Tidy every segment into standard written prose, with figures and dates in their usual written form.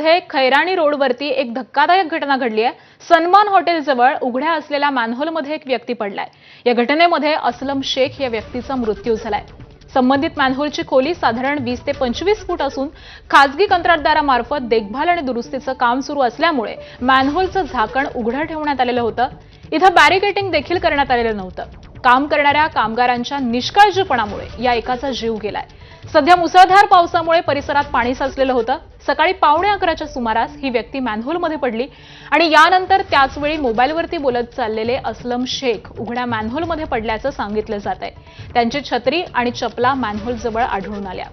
नाशिकमध्ये खैराणी रोडवरती एक धक्कादायक घटना घडली आहे। सन्मान हॉटेल जवळ उघड्या असलेल्या मॅनहोलमध्ये एक व्यक्ती पडलाय। या घटनेमध्ये असलम शेख या व्यक्तीचा मृत्यू झालाय। संबंधित मॅनहोलची खोली साधारण 20 ते 25 फूट असून खासगी कंत्राटदारामार्फत देखभाल आणि दुरुस्तीचं काम सुरू असल्यामुळे मॅनहोलचं झाकण उघडं ठेवण्यात आलेलं होतं। इथं बॅरिकेडिंग देखील करण्यात आलेलं नव्हतं। काम करणाऱ्या कामगारांच्या निष्काळजीपणामुळे या एकाचा जीव गेलाय। सध्या मुसळधार पावसामुळे परिसरात पाणी साचलेलं होतं। सकाळी 11:15च्या सुमारास ही व्यक्ती मॅनहोलमध्ये पडली आणि यानंतर त्याच वेळी मोबाईलवरती बोलत चाललेले असलम शेख उघड्या मॅनहोलमध्ये पडल्याचं सांगितलं जात आहे। त्यांची छत्री आणि चपला मॅनहोल जवळ आढळून आल्या।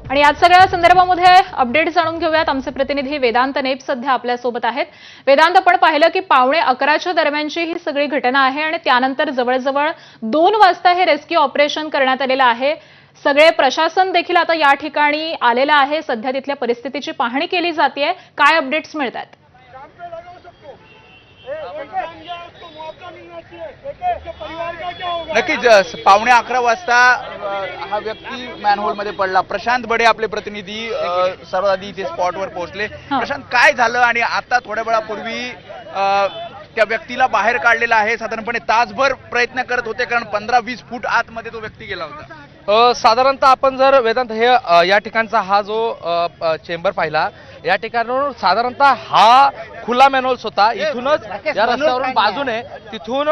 आणि या सगळ्या संदर्भामध्ये अपडेट जाणून घेऊयात। आमचे प्रतिनिधी वेदांत नेप सध्या आपल्या सोबत आहेत। वेदांत, आपण पाहिलं की 11:15च्या दरम्यानची ही सगळी घटना आहे आणि त्यानंतर जवळजवळ 2 वाजता हे रेस्क्यू ऑपरेशन करण्यात आलेलं आहे। सगळे प्रशासन देखील आता या ठिकाणी आलेलं आहे। सध्या तिथल्या परिस्थितीची पाहणी केली जाते। काय अपडेट्स मिळतात? नक्कीच 11:15 वाजता हा व्यक्ती मॅनहोलमध्ये पडला। प्रशांत बडे आपले प्रतिनिधी सर्वात आधी इथे स्पॉटवर पोहोचले। प्रशांत, काय झालं आणि आता थोड्या वेळापूर्वी त्या व्यक्तीला बाहेर काढलेला आहे। साधारणपणे तासभर प्रयत्न करत होते कारण 15-20 फूट आतमध्ये तो व्यक्ती गेला होता। साधारणतः आपण जर वेदांत हे या ठिकाणचा हा जो चेंबर पाहिला, या ठिकाणावरून साधारणतः हा खुला मॅनहोल्स होता। इथूनच या रस्त्यावरून बाजूने तिथून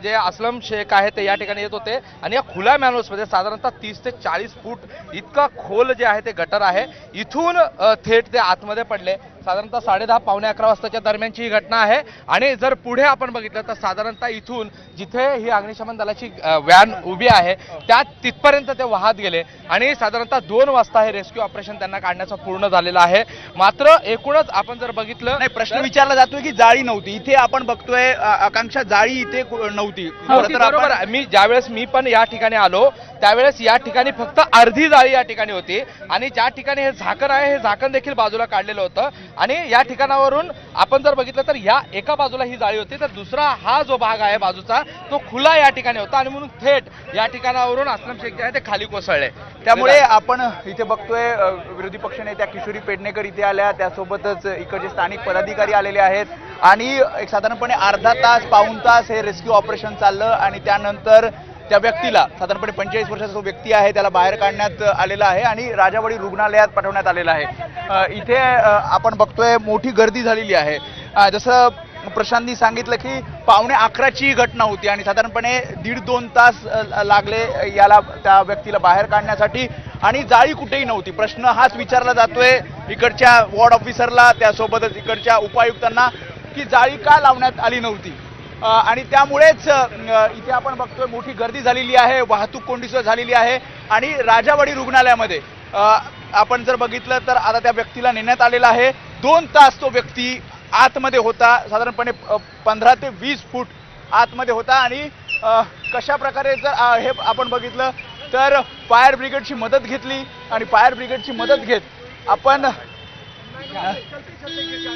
जे असलम शेख आहे ते या ठिकाणी येत होते आणि या खुल्या मॅनहोल्समध्ये साधारणतः 30 ते 40 फूट इतका खोल जे आहे ते गटर आहे। इथून थेट ते आतमध्ये पडले। साधारणतः 10:30 पावणे 11 वाजताच्या दरम्यानची ही घटना आहे। आणि जर पुढे आपण बघितलं तर साधारणतः इथून जिथे ही अग्निशमन दलाची व्हॅन उभी आहे त्या तिथपर्यंत ते वाहत गेले आणि साधारणतः 2 वाजता हे रेस्क्यू ऑपरेशन त्यांना काढण्याचं पूर्ण झालेलं आहे। मात्र एकूणच आपण जर बघितलं, नाही, प्रश्न विचारला जातोय की जाळी नव्हती इथे। आपण बघतोय आकांक्षा, जाळी इथे नव्हती। बरोबर आहे। ज्यावेळेस मी पण या ठिकाणी आलो त्यावेळेस या ठिकाणी फक्त अर्धी जाळी या ठिकाणी होती आणि ज्या ठिकाणी हे झाकण आहे हे झाकण देखील बाजूला काढलेलं होतं आणि या ठिकाणावरून आपण जर बघितलं तर या एका बाजूला ही जाळी होती तर दुसरा हा जो भाग आहे बाजूचा तो खुला या ठिकाणी होता आणि म्हणून थेट या ठिकाणावरून असलम शेख जे आहे ते खाली कोसळले। त्यामुळे आपण इथे बघतोय विरोधी पक्षनेत्या किशोरी पेडणेकर इथे आल्या, त्यासोबतच इकडचे स्थानिक पदाधिकारी आलेले आहेत आणि एक साधारणपणे अर्धा तास पाऊण तास हे रेस्क्यू ऑपरेशन चाललं आणि त्यानंतर त्या व्यक्तीला, साधारणपणे 45 वर्षाचा जो व्यक्ती आहे त्याला बाहेर काढण्यात आलेला आहे आणि राजावाडी रुग्णालयात पाठवण्यात आलेला आहे। इथे आपण बघतोय मोठी गर्दी झालेली आहे। जसं प्रशांतनी सांगितलं की 11:15ची घटना होती आणि साधारणपणे 1.5-2 तास लागले याला त्या व्यक्तीला बाहेर काढण्यासाठी आणि जाळी कुठेही नव्हती। प्रश्न हाच विचारला जातोय इकडच्या वॉर्ड ऑफिसरला, त्यासोबतच इकडच्या उपायुक्तांना की जाळी का लावण्यात आली नव्हती आणि त्यामुळेच इथे आपण बघतोय मोठी गर्दी झालेली आहे, वाहतूक कोंडी सुद्धा झालेली आहे आणि राजावाडी रुग्णालयामध्ये आपण जर बघितलं तर आता त्या व्यक्तीला नेण्यात आलेला आहे। 2 तास तो व्यक्ती आतमध्ये होता, साधारणपणे 15 ते 20 फूट आतमध्ये होता आणि कशा प्रकारे जर हे आपण बघितलं तर फायर ब्रिगेडची मदत घेतली आणि फायर ब्रिगेडची मदत घेत आपण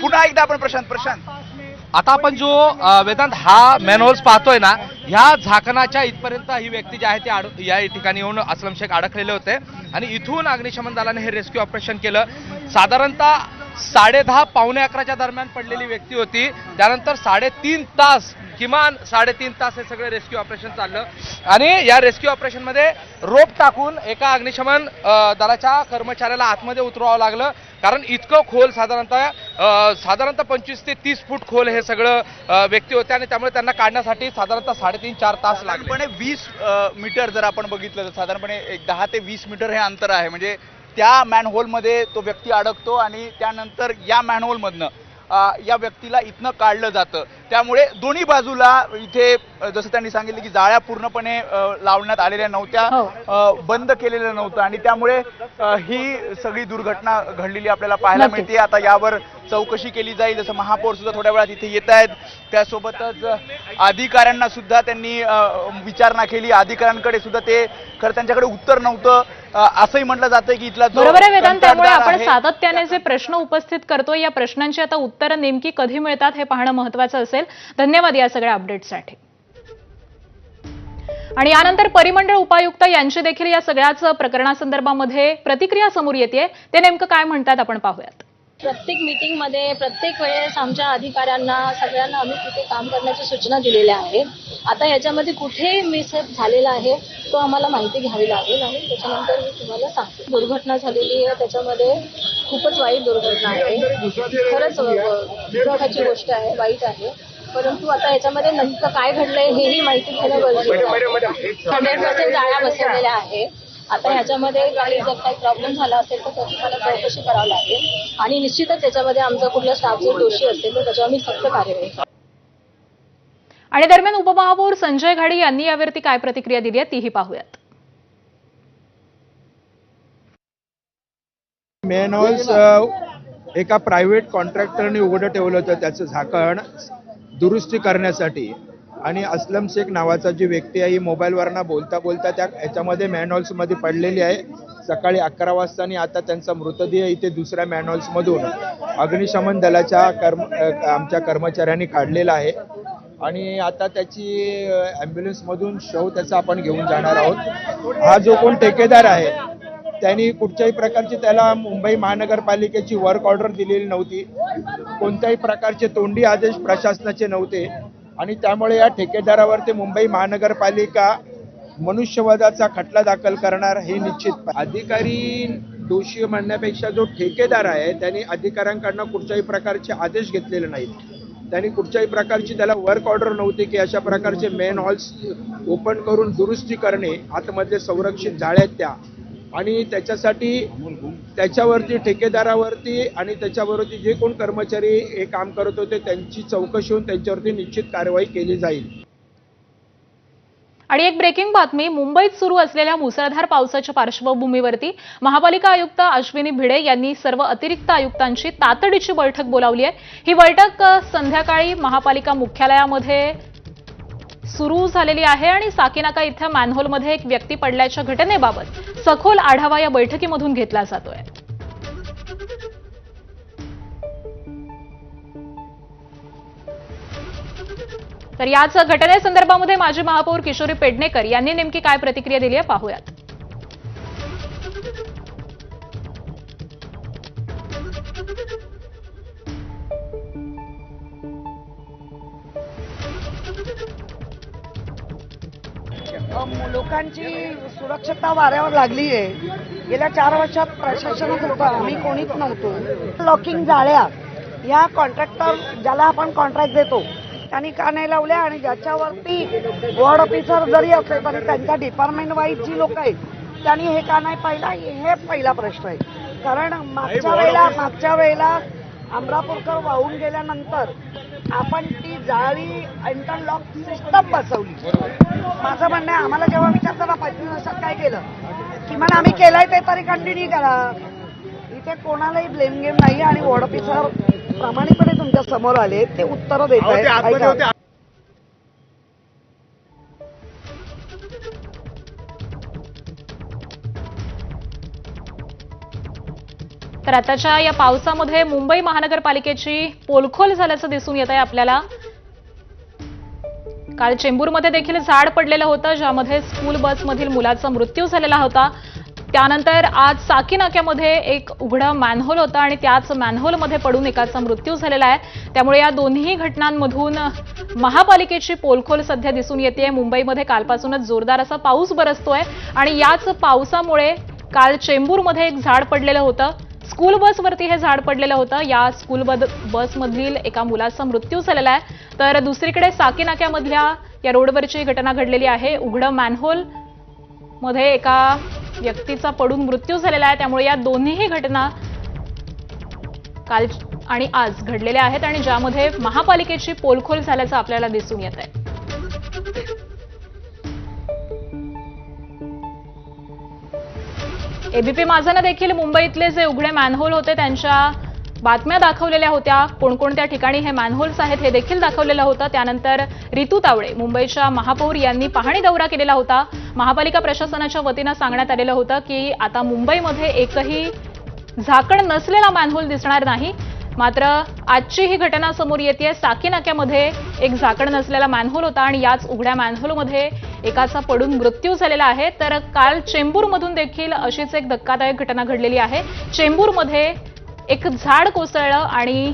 पुन्हा एकदा आपण प्रशांत आता आपण जो वेदांत हा मॅनहोल्स पाहतोय ना, ह्या झाकणाच्या इथपर्यंत ही व्यक्ती जी आहे ती या ठिकाणी येऊन असलम शेख अडकलेले होते आणि इथून अग्निशमन दलाने हे रेस्क्यू ऑपरेशन केलं। साधारणतः 10:30 पावणे 11च्या दरम्यान पडलेली व्यक्ती होती। त्यानंतर 3.5 तास, किमान 3.5 तास हे सगळे रेस्क्यू ऑपरेशन चाललं आणि या रेस्क्यू ऑपरेशन मध्ये रोप टाकून एका अग्निशमन दलाच्या कर्मचाऱ्याला आतमध्ये उतरवावं लागलं कारण इतकं खोल साधारणतः 25 ते 30 फूट खोल हे सगळं व्यक्ती होते आणि त्यामुळे त्यांना काढण्यासाठी साधारणतः 3.5-4 तास लागले। 20 मीटर जर आपण बघितलं तर साधारणपणे 10 ते 20 मीटर हे अंतर आहे। म्हणजे त्या मॅनहोलमध्ये तो व्यक्ती अडकतो आणि त्यानंतर या मॅनहोलमधनं या व्यक्तीला इथनं काढलं जातं। त्यामुळे दोन्ही बाजूला इथे जसं त्यांनी सांगितलं की जाळ्या पूर्णपणे लावण्यात आलेल्या नव्हत्या, बंद केलेलं नव्हतं आणि त्यामुळे ही सगळी दुर्घटना घडलेली आपल्याला पाहायला मिळते। आता यावर चौकशी केली जाईल। जसं महापौर सुद्धा थोड्या वेळात इथे येत आहेत, त्यासोबतच अधिकाऱ्यांना सुद्धा त्यांनी विचारणा केली। अधिकाऱ्यांकडे सुद्धा ते खरं त्यांच्याकडे उत्तर नव्हतं असंही म्हटलं जातंय की इथला बरोबर आहे वेदांत। त्यामुळे आपण सातत्याने जे प्रश्न उपस्थित करतोय या प्रश्नांची आता उत्तरं नेमकी कधी मिळतात हे पाहणं महत्त्वाचं असेल। धन्यवाद या सगळ्या अपडेट्ससाठी। आणि यानंतर परिमंडळ उपायुक्त यांची देखील या सगळ्याच प्रकरणासंदर्भामध्ये प्रतिक्रिया समोर येते. ते नेमकं काय म्हणतात आपण पाहूयात. प्रत्येक मीटिंगमध्ये प्रत्येक वेळेस आमच्या अधिकाऱ्यांना सगळ्यांना आम्ही तिथे काम करण्याच्या सूचना दिलेल्या आहेत. आता याच्यामध्ये कुठे मिसअप झालेला आहे तो आम्हाला माहिती घ्यावी लागेल आणि त्याच्यानंतर मी तुम्हाला सांगते. दुर्घटना झालेली आहे, त्याच्यामध्ये खूपच वाईट दुर्घटना आहे. खरंच दुःखाची गोष्ट आहे, वाईट आहे. परंतु आता याच्यामध्ये नेमकं काय घडलंय हेही माहिती घेणं गरजेचं आहे. 100% जाळ्या बसवलेल्या आहेत. आता ह्याच्यामध्ये काही जर काही प्रॉब्लेम झाला असेल तर त्याची मला चौकशी करावी लागेल आणि निश्चितच त्याच्यामध्ये आमचा कुठला स्टाफ जर दोषी असेल तर त्याच्यावर मी सक्त कार्यवाही करेन. आणि दरम्यान उपमहापौर संजय घाडी यांनी यावरती काय प्रतिक्रिया दिली आहे तीही पाहूयात. मेनहॉल्स एका प्रायव्हेट कॉन्ट्रॅक्टरने उघडं ठेवलं होतं, त्याचं झाकण दुरुस्ती करण्यासाठी. आणि असलम शेख नावाचा जी व्यक्ती आहे ही मोबाईलवरनं बोलता बोलता त्या याच्यामध्ये मॅनहॉल्समध्ये पडलेली आहे. सकाळी 11 वाजता आणि आता त्यांचा मृतदेह इथे दुसऱ्या मॅनहॉल्समधून अग्निशमन दलाच्या आमच्या कर्मचाऱ्यांनी काढलेला आहे. आणि आता त्याची ॲम्ब्युलन्समधून शव त्याचा आपण घेऊन जाणार आहोत. हा जो कोण ठेकेदार आहे त्यांनी कुठच्याही प्रकारची त्याला मुंबई महानगरपालिकेची वर्क ऑर्डर दिलेली नव्हती, कोणत्याही प्रकारचे तोंडी आदेश प्रशासनाचे नव्हते आणि त्यामुळे या ठेकेदारावरती मुंबई महानगरपालिका मनुष्यवधाचा खटला दाखल करणार हे निश्चित. अधिकारी दोषी म्हणण्यापेक्षा जो ठेकेदार आहे त्यांनी अधिकाऱ्यांकडनं कुठच्याही प्रकारचे आदेश घेतलेले नाहीत. त्यांनी कुठच्याही प्रकारची त्याला वर्क ऑर्डर नव्हती की अशा प्रकारचे मेन हॉल्स ओपन करून दुरुस्ती करणे, आतमध्ये संरक्षित जाळ्यात त्या आणि त्याच्यावरती ठेकेदारावरती आणि त्याच्यावरती जे कोण कर्मचारी हे काम करत होते त्यांची चौकशी होऊन त्यांच्यावरती निश्चित कारवाई केली जाईल. आणि एक ब्रेकिंग बातमी. मुंबईत सुरू असलेल्या मुसळधार पावसाच्या पार्श्वभूमीवरती महापालिका आयुक्त अश्विनी भिडे यांनी सर्व अतिरिक्त आयुक्तांची तातडीची बैठक बोलावली आहे. ही बैठक संध्याकाळी महापालिका मुख्यालयामध्ये सुरू झालेली आहे आणि साकीनाका इथं मॅनहोलमध्ये एक व्यक्ती पडल्याच्या घटनेबाबत सखोल आढावा या बैठकीमधून घेतला जातोय. तर याच घटनेसंदर्भामध्ये माजी महापौर किशोरी पेडणेकर यांनी नेमकी काय प्रतिक्रिया दिली आहे पाहूयात. लोकांची सुरक्षितता वाऱ्यावर लागली आहे. गेल्या 4 वर्षात प्रशासनात होतं, आम्ही कोणीच नव्हतो. लॉकिंग जाळ्या या कॉन्ट्रॅक्टर ज्याला आपण कॉन्ट्रॅक्ट देतो त्यांनी का नाही लावल्या आणि ज्याच्यावरती वॉर्ड ऑफिसर जरी असले तरी त्यांच्या डिपार्टमेंट वाईज जी लोक आहेत त्यांनी हे का नाही पाहिलं, हे पहिला प्रश्न आहे. कारण मागच्या वेळेला अमरापूरकर वाहून गेल्यानंतर आपण ती जाळी इंटरलॉक सिस्टम बसवली. माझं म्हणणं आहे आम्हाला जेव्हा विचारताना 25 वर्षात काय केलं, किमान आम्ही केलंय ते तरी कंटिन्यू करा. इथे कोणालाही ब्लेम गेम नाही आणि वॉर्ड ऑफिसर प्रामाणिकपणे तुमच्या समोर आले, ते उत्तरं देत आहेत. तर आताच्या या पावसामध्ये मुंबई महानगरपालिकेची पोलखोल झाल्याचं दिसून येत आहे आपल्याला. काल चेंबूरमध्ये देखील झाड पडलेलं होतं ज्यामध्ये स्कूल बसमधील मुलाचा मृत्यू झालेला होता. त्यानंतर आज साकीनाक्यामध्ये एक उघडा मॅनहोल होता आणि त्याच मॅनहोलमध्ये पडून एकाचा मृत्यू झालेला आहे. त्यामुळे या दोन्ही घटनांमधून महापालिकेची पोलखोल सध्या दिसून येते. मुंबईमध्ये कालपासूनच जोरदार असा पाऊस बरसतोय आणि याच पावसामुळे काल चेंबूरमध्ये एक झाड पडलेलं होतं. स्कूल बसवरती हे झाड पडलेलं होतं. या स्कूल बसमधील एका मुलाचा मृत्यू झालेला आहे. तर दुसरीकडे साकीनाक्यामधल्या या रोडवरची घटना घडलेली आहे. उघडं मॅनहोल मध्ये एका व्यक्तीचा पडून मृत्यू झालेला आहे. त्यामुळे या दोन्हीही घटना काल आणि आज घडलेल्या आहेत आणि ज्यामध्ये महापालिकेची पोलखोल झाल्याचं आपल्याला दिसून येत आहे. एबीपी माझानं देखील मुंबईतले जे उघडे मॅनहोल होते त्यांच्या बातम्या दाखवलेल्या होत्या. कोणकोणत्या ठिकाणी हे मॅनहोल्स आहेत हे देखील दाखवलेलं होतं. त्यानंतर रितू तावडे मुंबईच्या महापौर यांनी पाहणी दौरा केलेला होता. महापालिका प्रशासनाच्या वतीनं सांगण्यात आलेलं होतं की आता मुंबईमध्ये एकही झाकण नसलेला मॅनहोल दिसणार नाही. मात्र आजची ही घटना समोर येते. साकीनाक्यामध्ये एक झाकण नसलेला मॅनहोल होता आणि याच उघड्या मॅनहोलमध्ये एकाचा पडून मृत्यू झालेला आहे. तर काल चेंबूरमधून देखील अशीच एक धक्कादायक घटना घडलेली आहे. चेंबूरमध्ये एक झाड कोसळलं आणि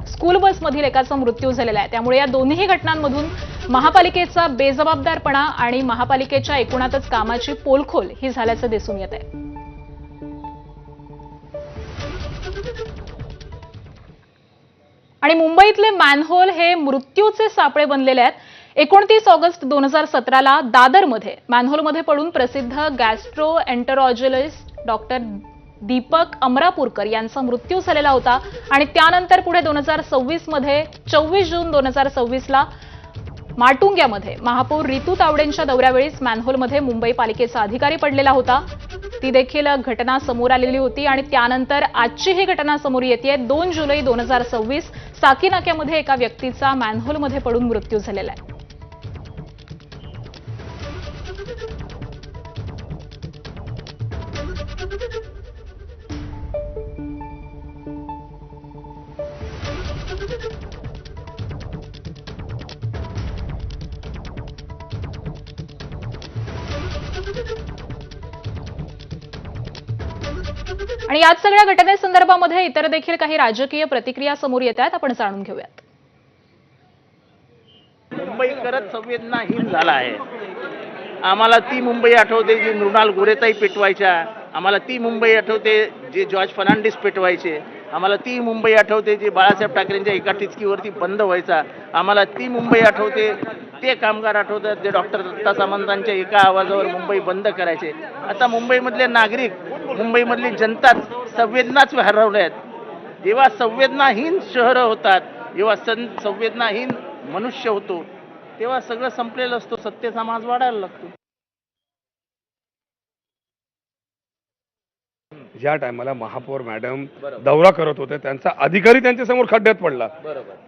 स्कूल बसमधील एकाचा मृत्यू झालेला आहे. त्यामुळे या दोन्ही घटनांमधून महापालिकेचा बेजबाबदारपणा आणि महापालिकेच्या एकूणातच कामाची पोलखोल ही झाल्याचं दिसून येत आहे. आणि मुंबईतले मॅनहोल हे मृत्यूचे सापळे बनलेले आहेत. 29 ऑगस्ट 2017ला दादरमध्ये मॅनहोलमध्ये पडून प्रसिद्ध गॅस्ट्रोएंटरोलॉजिस्ट डॉक्टर दीपक अमरापूरकर यांचा मृत्यू झालेला होता. आणि त्यानंतर पुढे 2026 मध्ये 24 जून 2026ला माटुंग्यामध्ये महापौर रितू तावडेंच्या दौऱ्यावेळीच मॅनहोलमध्ये मुंबई पालिकेचा अधिकारी पडलेला होता. ती देखील घटना समोर आलेली होती. आणि त्यानंतर आजची ही घटना समोर येते. 2 जुलै 2026 साकी नाक्यामध्ये एका व्यक्तीचा मॅनहोलमध्ये पडून मृत्यू झालेला आहे. आणि याच सगळ्या घटनेसंदर्भामध्ये इतर देखील काही राजकीय प्रतिक्रिया समोर येत आहेत. आपण जाणून घेऊयात. मुंबईकरच संवेदनाहीन झाला आहे. आम्हाला ती मुंबई आठवते जी मृणाल गोरेताई पेटवायच्या. आम्हाला ती मुंबई आठवते जे जॉर्ज फर्नांडिस पेटवायचे. आम्हाला ती मुंबई आठवते जे बाळासाहेब ठाकरेंच्या एका टिचकीवरती बंद व्हायचा. आम्हाला ती मुंबई आठवते, ते कामगार आठवतात जे डॉक्टर दत्ता सामंतांच्या एका आवाजावर मुंबई बंद करायचे. आता मुंबईमधले नागरिक, मुंबईमधली जनताच संवेदनाच हरवल्या आहेत. जेव्हा संवेदनाहीन शहरं होतात, जेव्हा संवेदनाहीन मनुष्य होतो, तेव्हा सगळं संपलेलं असतो. सत्तेचा माज वाढायला लागतो. ज्या टायमाला महापौर मॅडम दौरा करत होते त्यांचा अधिकारी त्यांच्या समोर खड्ड्यात पडला,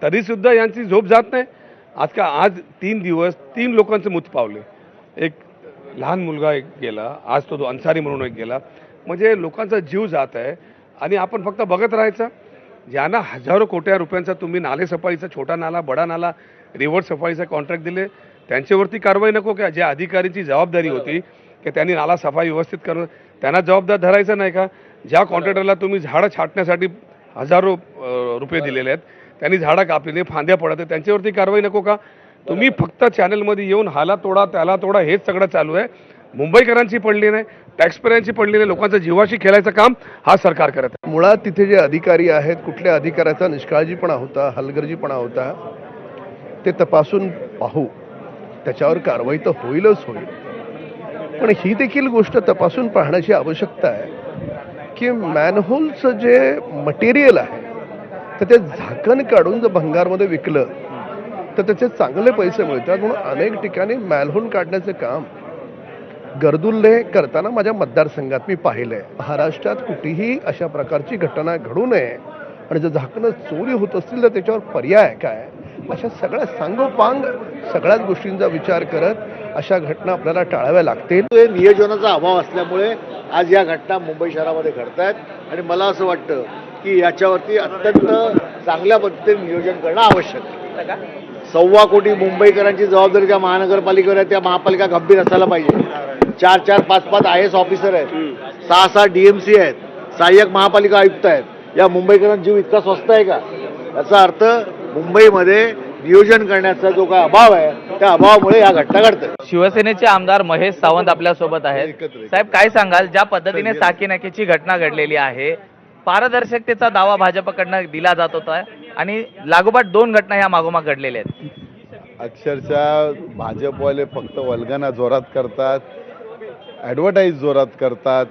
तरी सुद्धा यांची झोप जात नाही. आज 3 दिवस 3 लोकांचे मृत्यू पावले. एक लहान मुलगा एक गेला, आज तो अन्सारी म्हणून एक गेला. म्हणजे लोकांचा जीव जात आहे आणि आपण फक्त बघत राहायचं. ज्यांना हजारो कोट्या रुपयांचा तुम्ही नाले सफाईचा, छोटा नाला, बडा नाला, रिव्हर सफाईचा कॉन्ट्रॅक्ट दिले, त्यांच्यावरती कारवाई नको का? ज्या अधिकाऱ्यांची जबाबदारी होती की त्यांनी नाला सफाई व्यवस्थित करणं, त्यांना जबाबदार धरायचं नाही का? ज्या कॉन्ट्रॅक्टरला तुम्ही झाडं छाटण्यासाठी हजारो रुपये दिलेले आहेत, त्यांनी झाडं कापली, फांद्या पडत आहेत, त्यांच्यावरती कारवाई नको का? तुम्ही फक्त चॅनलमध्ये येऊन हाला तोडा, त्याला तोडा, हेच सगळं चालू आहे. मुंबईकरांची पडली नाही, टॅक्सपेयरांची पडली नाही, लोकांच्या जीवाशी खेळायचं काम हा सरकार करत आहे. मुळात तिथे जे अधिकारी आहेत, कुठल्या अधिकाऱ्याचा निष्काळजीपणा होता, हलगर्जीपणा होता, ते तपासून पाहू. त्याच्यावर कारवाई तर होईलच होईल. पण ही देखील गोष्ट तपासून पाहण्याची आवश्यकता आहे की मॅनहोलचं जे मटेरियल आहे तर ते झाकण काढून जर भंगारमध्ये विकलं तर त्याचे चांगले पैसे मिळतात. म्हणून अनेक ठिकाणी मॅनहोल काढण्याचं काम गर्दुल्ले करताना माझ्या मतदारसंघात मी पाहिलंय. महाराष्ट्रात कुठेही अशा प्रकारची घटना घडू नये आणि जर झाकणं चोरी होत असतील तर त्याच्यावर पर्याय काय, अशा सगळ्या सांगोपांग सगळ्याच गोष्टींचा विचार करत अशा घटना आपल्याला टाळाव्या लागतील. नियोजनाचा अभाव असल्यामुळे आज या घटना मुंबई शहरामध्ये घडत आहेत आणि मला असं वाटतं की याच्यावरती अत्यंत चांगल्या पद्धतीने नियोजन करणं आवश्यक आहे. 1.25 कोटी मुंबईकरांची जबाबदारी त्या महानगरपालिकेवर आहे. त्या महापालिका गंभीर असायला पाहिजे. 4-4, 5-5 IAS ऑफिसर आहेत, 6-6 DMC आहेत, सहाय्यक महापालिका आयुक्त आहेत. या मुंबईकरांचा जीव इतका स्वस्त आहे का? याचा अर्थ मुंबईमध्ये नियोजन करण्याचा जो काय अभाव आहे त्या अभावामुळे या घटना घडतात. शिवसेनेचे आमदार महेश सावंत आपल्यासोबत आहेत. साहेब, काय सांगाल, ज्या पद्धतीने साकी नाक्याची घटना घडलेली आहे, पारदर्शकतेचा दावा भाजपकडनं दिला जात होता आणि लागोपाठ 2 घटना ह्या मागोमाग घडलेल्या आहेत. अक्षरशः भाजपवाले फक्त वल्गना जोरात करतात, ॲडव्हर्टाईज जोरात करतात,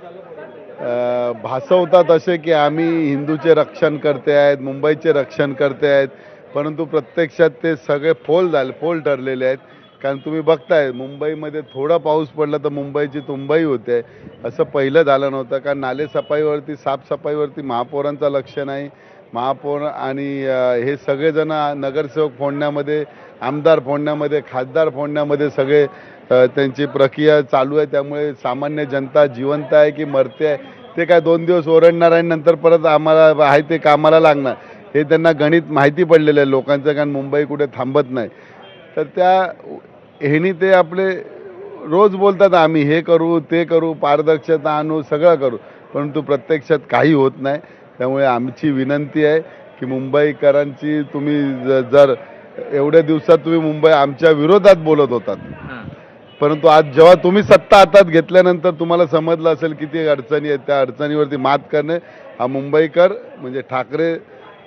भासवतात असे की आम्ही हिंदूचे रक्षण करते आहेत, मुंबईचे रक्षण करते आहेत, परंतु प्रत्यक्षात ते सगळे फोल ठरलेले आहेत. कारण तुम्ही बघताय मुंबईमध्ये थोडा पाऊस पडला तर मुंबईची तुंबई होते. असं पहिलं झालं नव्हतं. कारण नाले सफाईवरती, साफसफाईवरती महापौरांचं लक्ष नाही. महापौर आणि हे सगळेजण नगरसेवक फोडण्यामध्ये, आमदार फोडण्यामध्ये, खासदार फोडण्यामध्ये सगळे त्यांची प्रक्रिया चालू आहे. त्यामुळे सामान्य जनता जिवंत आहे की मरते आहे ते काय 2 दिवस ओरडणार आहे, नंतर परत आम्हाला आहे ते कामाला लागणार, हे त्यांना गणित माहिती पडलेलं आहे लोकांचं. कारण मुंबई कुठे थांबत नाही. तर त्या ह्यानी ते आपले रोज बोलतात आम्ही हे करू ते करू पारदर्शकता आणू सगळं करू, परंतु प्रत्यक्षात काही होत नाही. त्यामुळे आमची विनंती आहे की मुंबईकरांची तुम्ही जर एवढ्या दिवसात तुम्ही मुंबई आमच्या विरोधात बोलत होतात, परंतु आज जेव्हा तुम्ही सत्ता हातात घेतल्यानंतर तुम्हाला समजलं असेल किती अडचणी आहेत, त्या अडचणीवरती मात करणे हा मुंबईकर म्हणजे ठाकरे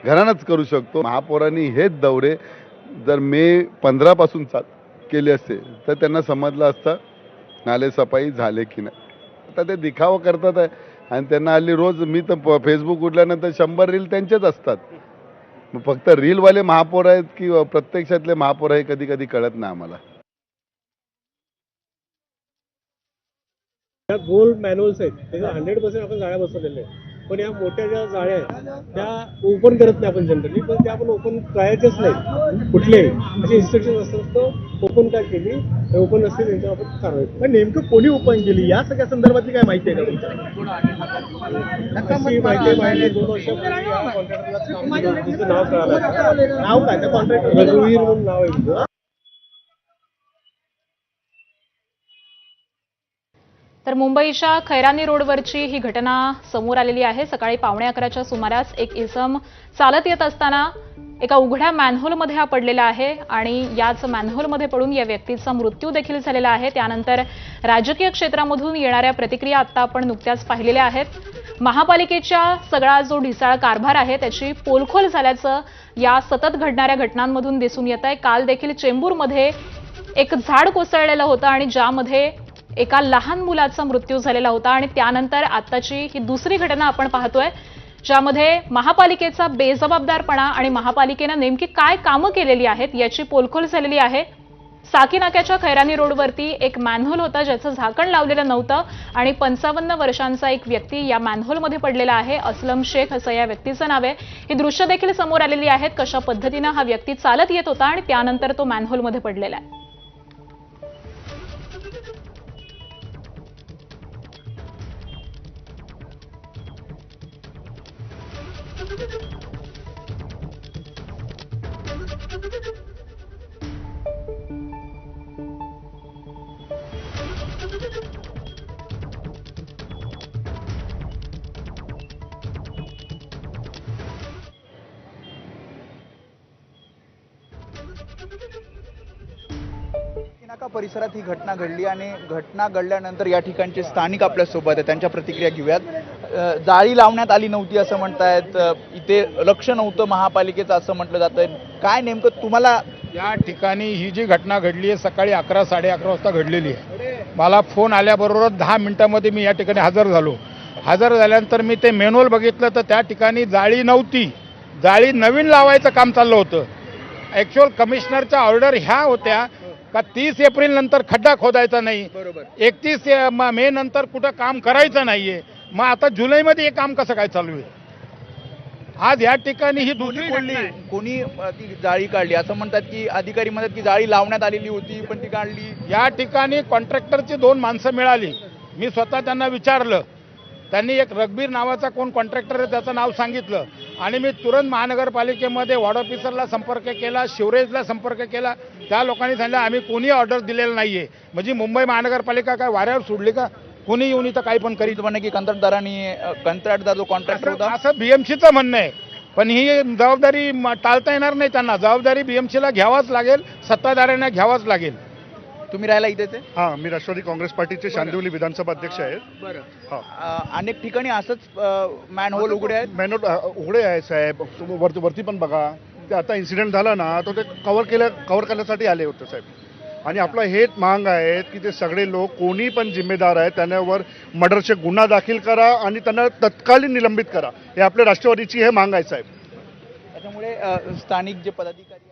घराणंच करू शकतो. महापौरांनी हेच दौरे जर मे 15 पासून केले असते तर त्यांना समजलं असतं नाले सफाई झाले की नाही. आता ते दिखावा करतात आहे आणि त्यांना हल्ली रोज मी तर फेसबुक उठल्यानंतर 100 रील त्यांचेच असतात. मग फक्त रीलवाले महापौर आहेत की प्रत्यक्षातले महापौर आहे कधी कधी कळत नाही आम्हाला. त्या गोल मॅन्युअल्स आहेत त्याच्या 100% आपण जाळ्या बसवलेल्या आहेत, पण या मोठ्या ज्या जाळ्या आहेत त्या ओपन करत नाही आपण जनरली, पण त्या आपण ओपन करायच्याच नाही. कुठलेही असे इन्स्ट्रक्शन असतात तर ओपन का केली, ओपन नसते त्यांच्यावर आपण कारवाई. पण नेमकं कोणी ओपन केली या सगळ्या संदर्भातली काय माहिती आहे का तुमच्या? अशी माहिती आहे 2 वर्षापूर्वी या कॉन्ट्रॅक्टरलाच काम केलं, तिचं नाव कळालं. नाव काय त्या कॉन्ट्रॅक्टर रघुवीर म्हणून नाव आहे तिचं. तर मुंबईच्या खैरानी रोडवरची ही घटना समोर आलेली आहे. सकाळी 11:15च्या सुमारास एक इसम चालत येत असताना एका उघड्या मॅनहोलमध्ये हा पडलेला आहे आणि याच मॅनहोलमध्ये पडून या व्यक्तीचा मृत्यू देखील झालेला आहे. त्यानंतर राजकीय क्षेत्रामधून येणाऱ्या प्रतिक्रिया आता आपण नुकत्याच पाहिलेल्या आहेत. महापालिकेच्या सगळा जो ढिसाळ कारभार आहे त्याची पोलखोल झाल्याचं या सतत घडणाऱ्या घटनांमधून दिसून येत आहे. काल देखील चेंबूरमध्ये एक झाड कोसळलेलं होतं आणि ज्यामध्ये एका लहान मुलाचा मृत्यू झालेला होता आणि त्यानंतर आताची ही दुसरी घटना आपण पाहतोय ज्यामध्ये महापालिकेचा बेजबाबदारपणा आणि महापालिकेनं नेमकी काय कामं केलेली आहेत याची पोलखोल झालेली आहे. साकीनाक्याच्या खैरानी रोडवरती एक मॅनहोल होता ज्याचं झाकण लावलेलं नव्हतं आणि 55 वर्षांचा एक व्यक्ती या मॅनहोलमध्ये पडलेला आहे. असलम शेख असं या व्यक्तीचं नाव आहे. ही दृश्य देखील समोर आलेली आहेत कशा पद्धतीनं हा व्यक्ती चालत येत होता आणि त्यानंतर तो मॅनहोलमध्ये पडलेला आहे. नाका परिसरात ही घटना घडली आणि घटना घडल्यानंतर या ठिकाणचे स्थानिक आपल्यासोबत आहेत, त्यांच्या प्रतिक्रिया घेऊयात. जाळी लावण्यात आली नव्हती असं म्हणतायत, इथे लक्ष नव्हतं महापालिकेचं असं म्हटलं जातंय. काय नेमकं तुम्हाला या ठिकाणी ही जी घटना घडली आहे सकाळी 11, 11:30 वाजता घडलेली आहे. मला फोन आल्याबरोबर 10 मिनिटांमध्ये मी या ठिकाणी हजर झालो. हजर झाल्यानंतर मी ते मॅन्युअल बघितलं तर त्या ठिकाणी जाळी नव्हती, जाळी नवीन लावायचं काम चाललं होतं. ॲक्च्युअल कमिशनरच्या ऑर्डर ह्या होत्या का 30 एप्रिल नंतर खड्डा खोदायचा नाही, 31 मे नंतर कुठं काम करायचं नाहीये. मग आता जुलैमध्ये हे काम कसं काय चालू आहे? आज या ठिकाणी ही दुसरी कोणी ती जाळी काढली असं म्हणतात की अधिकारी म्हणतात की जाळी लावण्यात आलेली होती पण ती काढली. या ठिकाणी कॉन्ट्रॅक्टरची 2 माणसं मिळाली. मी स्वतः त्यांना विचारलं, त्यांनी एक रघबीर नावाचा कोण कॉन्ट्रॅक्टर आहे त्याचं नाव सांगितलं आणि मी तुरंत महानगरपालिकेमध्ये वॉर्ड ऑफिसरला संपर्क केला, शिवरेजला संपर्क केला. त्या लोकांनी सांगितलं आम्ही कोणी ऑर्डर दिलेलं नाहीये. म्हणजे मुंबई महानगरपालिका काय वाऱ्यावर सोडली का? कोणी येऊन इथं काही पण करीत म्हणणं की कंत्राटदार जो कॉन्ट्रॅक्टर होता असं बीएमसीचं म्हणणं आहे. पण ही जबाबदारी टाळता येणार नाही, त्यांना जबाबदारी बीएमसीला घ्यावाच लागेल, सत्ताधाऱ्यांना घ्यावाच लागेल. तुम्ही राहायला इथेच आहे? हां, मी राष्ट्रवादी काँग्रेस पार्टीचे शांदिवली विधानसभा अध्यक्ष आहे. बरं. हां, अनेक ठिकाणी असंच मॅनहोल उघडे आहेत. मॅन्युअल उघडे आहे साहेब, तुम्ही वरती पण बघा. ते आता इन्सिडेंट झाला ना तो ते कव्हर करण्यासाठी आले होते साहेब. आणि आपलं हेच मांग आहे की ते सगळे लोक कोणी पण जिम्मेदार आहेत त्यांच्यावर मर्डरचे गुन्हा दाखल करा आणि त्यांना तत्कालीन निलंबित करा. हे आपल्या राष्ट्रवादीची हे मांग आहे साहेब. त्याच्यामुळे स्थानिक जे पदाधिकारी